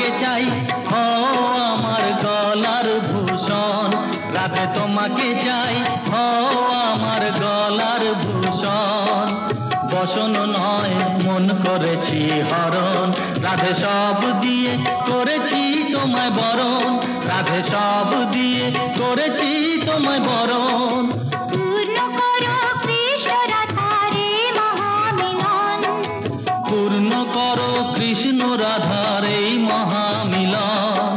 তোমাকে চাই, ও আমার গলার ভূষণ। রাধে তোমাকে চাই, ও আমার গলার ভূষণ। বসন নয় মন করেছি হরণ, রাধে সব দিয়ে করেছি তোমায় বরণ। রাধে সব দিয়ে করেছি তোমায় বরণ। পূর্ণ করো কৃষ্ণ রাধার এই মহামিলন, পূর্ণ করো কৃষ্ণ রাধার এই মহামিলন।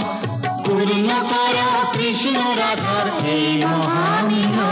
পূর্ণ করো কৃষ্ণ রাধার এই মহামিলন।